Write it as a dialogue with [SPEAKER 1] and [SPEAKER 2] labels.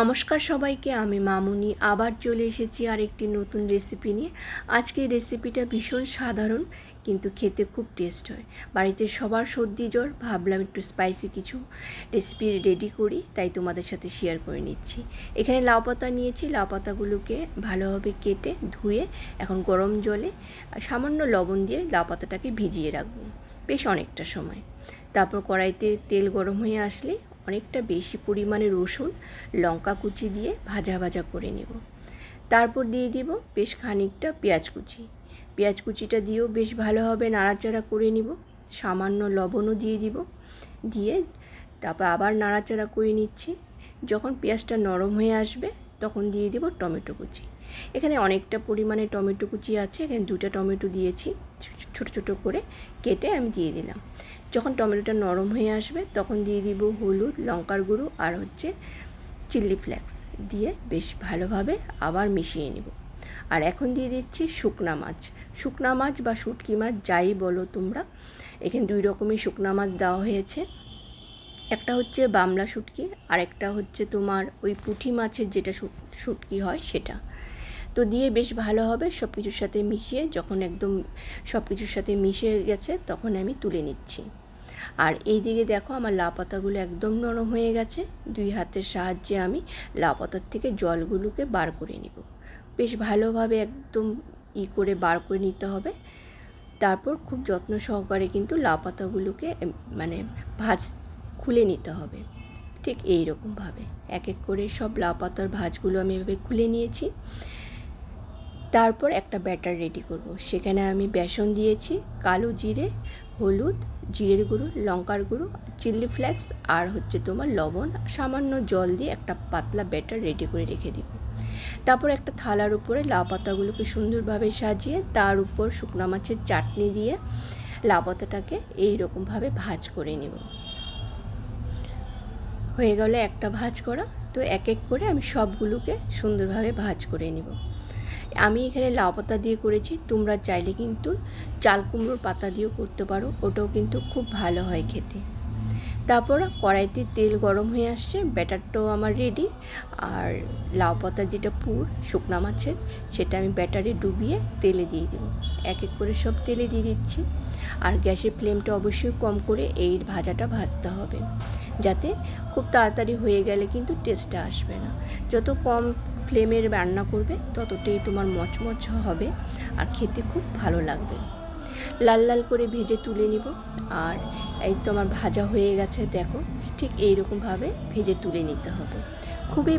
[SPEAKER 1] নমস্কার সবাইকে, আমি মামুনি আবার চলে এসেছি আরেকটি নতুন রেসিপি নিয়ে। আজকের রেসিপিটা ভীষণ সাধারণ কিন্তু খেতে খুব টেস্ট হয়। বাড়িতে সবার সর্দি জ্বর, ভাবলাম একটু স্পাইসি কিছু রেসিপি রেডি করি, তাই তোমাদের সাথে শেয়ার করে নিচ্ছি। এখানে লাউ পাতা নিয়েছি, লাউ পাতাগুলোকে ভালোভাবে কেটে ধুয়ে এখন গরম জলে সামান্য লবণ দিয়ে লাউ পাতাটাকে ভিজিয়ে রাখবো বেশ অনেকটা সময়। তারপর কড়াইতে তেল গরম হয়ে আসলে অনেকটা বেশি পরিমাণে রসুন লঙ্কা কুচি দিয়ে ভাজা ভাজা করে নেব। তারপর দিয়ে দিব বেশ খানিকটা পেঁয়াজ কুচিটা দিয়েও বেশ ভালোভাবে নাড়াচাড়া করে নিব। সামান্য লবণও দিয়ে দিব, দিয়ে তারপর আবার নাড়াচাড়া করে নিচ্ছি। যখন পেঁয়াজটা নরম হয়ে আসবে তখন দিয়ে দিব টমেটো কুচি। এখানে অনেকটা পরিমাণে টমেটো কুচি আছে, এখানে 2টা টমেটো দিয়েছি, ছোট ছোট করে কেটে আমি দিয়ে দিলাম। যখন টমেটোটা নরম হয়ে আসবে তখন দিয়ে দিব হলুদ, লঙ্কার গুঁড়ো আর চিলি ফ্লেক্স দিয়ে বেশ ভালোভাবে আবার মিশিয়ে নেব। আর এখন দিয়ে দিচ্ছি শুকনা মাছ বা শুটকি মাছ যাই বলো তোমরা। এখানে 2 রকমের শুকনা মাছ দেওয়া হয়েছে, একটা হচ্ছে বামলা শুটকি আর একটা হচ্ছে তোমার ওই পুঁটি মাছের যেটা শুটকি হয় সেটা। তো দিয়ে বেশ ভালোভাবে সব কিছুর সাথে মিশিয়ে, যখন একদম সব কিছুর সাথে মিশে গেছে তখন আমি তুলে নিচ্ছি। আর এই দিকে দেখো আমার লাউ পাতাগুলো একদম নরম হয়ে গেছে। 2 হাতের সাহায্যে আমি লাউ পাতার থেকে জলগুলোকে বার করে নিব। বেশ ভালোভাবে একদম করে বার করে নিতে হবে। তারপর খুব যত্ন সহকারে কিন্তু লাউ পাতাগুলোকে খুলে নিতে হবে। ঠিক এই রকমভাবে এক এক করে সব লাউ পাতার ভাঁজগুলো আমি এভাবে খুলে নিয়েছি। তারপর একটা ব্যাটার রেডি করব। সেখানে আমি বেসন দিয়েছি, কালো জিরে, হলুদ, জিরের গুঁড়ো, লঙ্কার গুঁড়ো, চিলি ফ্লেক্স আর তোমার লবণ, সামান্য জল দিয়ে একটা পাতলা ব্যাটার রেডি করে রেখে দিব। তারপর একটা থালার উপরে লাউ পাতাগুলোকে সুন্দরভাবে সাজিয়ে তার উপর শুকনা মাছের চাটনি দিয়ে লাউ পাতাটাকে এইরকমভাবে ভাজ করে নেব। হয়ে গেলে একটা ভাজ করা, তো এক এক করে আমি সবগুলোকে সুন্দরভাবে ভাজ করে নেব। আমি এখানে লাউ পাতা দিয়ে করেছি, তোমরা চাইলে কিন্তু চাল কুমড়োর পাতা দিয়েও করতে পারো, ওটাও কিন্তু খুব ভালো হয় খেতে। তারপর কড়াইতে তেল গরম হয়ে আসছে, ব্যাটারটাও আমার রেডি। আর লাউ পাতার যেটা পুর শুকনা মাছের, সেটা আমি ব্যাটারে ডুবিয়ে তেলে দিয়ে দেবো। এক এক করে সব তেলে দিয়ে দিচ্ছি। আর গ্যাসের ফ্লেমটা অবশ্যই কম করে এই ভাজাটা ভাজতে হবে, যাতে খুব তাড়াতাড়ি হয়ে গেলে কিন্তু টেস্টটা আসবে না। যত কম ফ্লেমের রান্না করবে ততটাই তোমার মচমচ হবে আর খেতে খুব ভালো লাগবে। লাল লাল করে ভেজে তুলে নিব। আর এই তো আমার ভাজা হয়ে গেছে, দেখো ঠিক এই রকমভাবে ভেজে তুলে নিতে হবে। খুবই